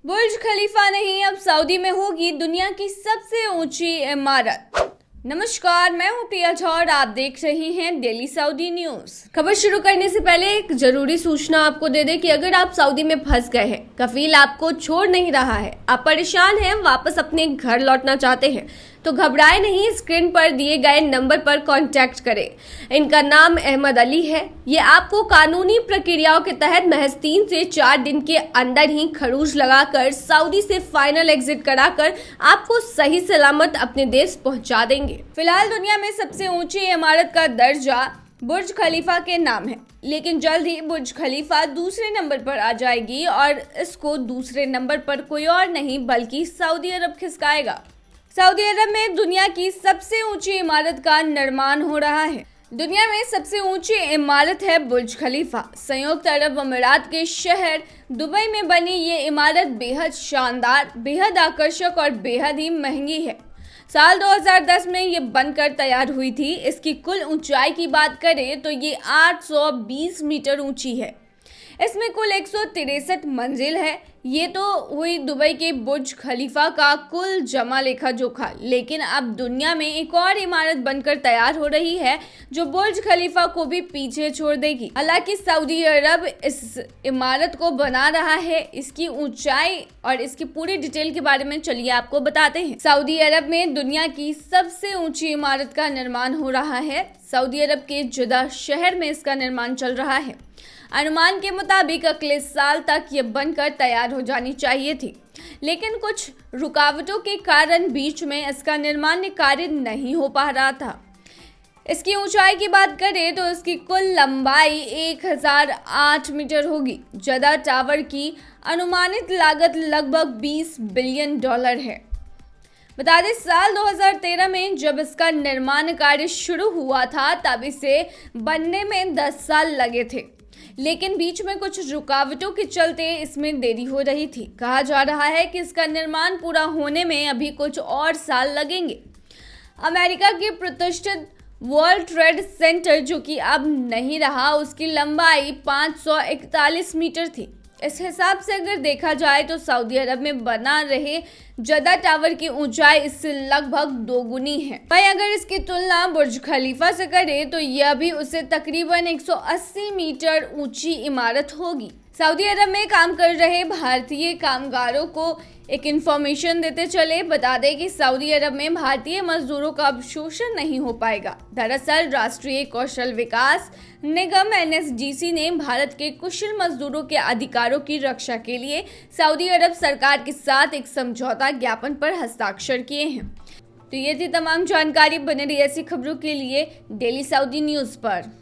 बुर्ज खलीफा नहीं, अब सऊदी में होगी दुनिया की सबसे ऊंची इमारत। नमस्कार, मैं हूं प्रिया झा और आप देख रहे हैं डेली सऊदी न्यूज। खबर शुरू करने से पहले एक जरूरी सूचना आपको दे दें कि अगर आप सऊदी में फंस गए हैं, कफील आपको छोड़ नहीं रहा है, आप परेशान हैं, वापस अपने घर लौटना चाहते हैं, तो घबराए नहीं, स्क्रीन पर दिए गए नंबर पर कांटेक्ट करें। इनका नाम अहमद अली है। ये आपको कानूनी प्रक्रियाओं के तहत महज 3 से 4 दिन के अंदर ही खरूज लगाकर सऊदी से फाइनल एग्जिट कराकर आपको सही सलामत अपने देश पहुंचा देंगे। फिलहाल दुनिया में सबसे ऊंची इमारत का दर्जा बुर्ज खलीफा के नाम है, लेकिन जल्द ही बुर्ज खलीफा दूसरे नंबर पर आ जाएगी और इसको दूसरे नंबर पर कोई और नहीं बल्कि सऊदी अरब खिसकाएगा। सऊदी अरब में दुनिया की सबसे ऊंची इमारत का निर्माण हो रहा है। दुनिया में सबसे ऊंची इमारत है बुर्ज खलीफा। संयुक्त अरब अमीरात के शहर दुबई में बनी ये इमारत बेहद शानदार, बेहद आकर्षक और बेहद ही महंगी है। साल 2010 में ये बनकर तैयार हुई थी। इसकी कुल ऊंचाई की बात करें तो ये 820 मीटर ऊंची है। इसमें कुल 163 मंजिल है। ये तो हुई दुबई के बुर्ज खलीफा का कुल जमा लेखा जोखा, लेकिन अब दुनिया में एक और इमारत बनकर तैयार हो रही है जो बुर्ज खलीफा को भी पीछे छोड़ देगी। हालांकि सऊदी अरब इस इमारत को बना रहा है। इसकी ऊंचाई और इसकी पूरी डिटेल के बारे में चलिए आपको बताते हैं। सऊदी अरब में दुनिया की सबसे ऊंची इमारत का निर्माण हो रहा है। सऊदी अरब के जिद्दा शहर में इसका निर्माण चल रहा है। अनुमान के मुताबिक अगले साल तक ये बनकर तैयार हो जानी चाहिए थी, लेकिन कुछ रुकावटों के कारण बीच में इसका निर्माण कार्य नहीं हो पा रहा था। इसकी ऊंचाई की बात करें तो इसकी कुल लंबाई 1008 मीटर होगी। जद्दा टावर की अनुमानित लागत लगभग $20 बिलियन है। बता दें, साल 2013 में जब इसका निर्माण कार्य शुरू हुआ था तब इसे बनने में 10 साल लगे थे, लेकिन बीच में कुछ रुकावटों के चलते इसमें देरी हो रही थी। कहा जा रहा है कि इसका निर्माण पूरा होने में अभी कुछ और साल लगेंगे। अमेरिका के प्रतिष्ठित वर्ल्ड ट्रेड सेंटर, जो कि अब नहीं रहा, उसकी लंबाई 541 मीटर थी। इस हिसाब से अगर देखा जाए तो सऊदी अरब में बना रहे जद्दा टावर की ऊंचाई इससे लगभग दोगुनी है। वहीं अगर इसकी तुलना बुर्ज खलीफा से करें तो यह भी उससे तकरीबन 180 मीटर ऊंची इमारत होगी। सऊदी अरब में काम कर रहे भारतीय कामगारों को एक इंफॉर्मेशन देते चले, बता दें कि सऊदी अरब में भारतीय मजदूरों का अब शोषण नहीं हो पाएगा। दरअसल राष्ट्रीय कौशल विकास निगम NSDC ने भारत के कुशल मजदूरों के अधिकारों की रक्षा के लिए सऊदी अरब सरकार के साथ एक समझौता ज्ञापन पर हस्ताक्षर किए हैं। तो ये थी तमाम जानकारी। बने रही ऐसी खबरों के लिए डेली सऊदी न्यूज पर।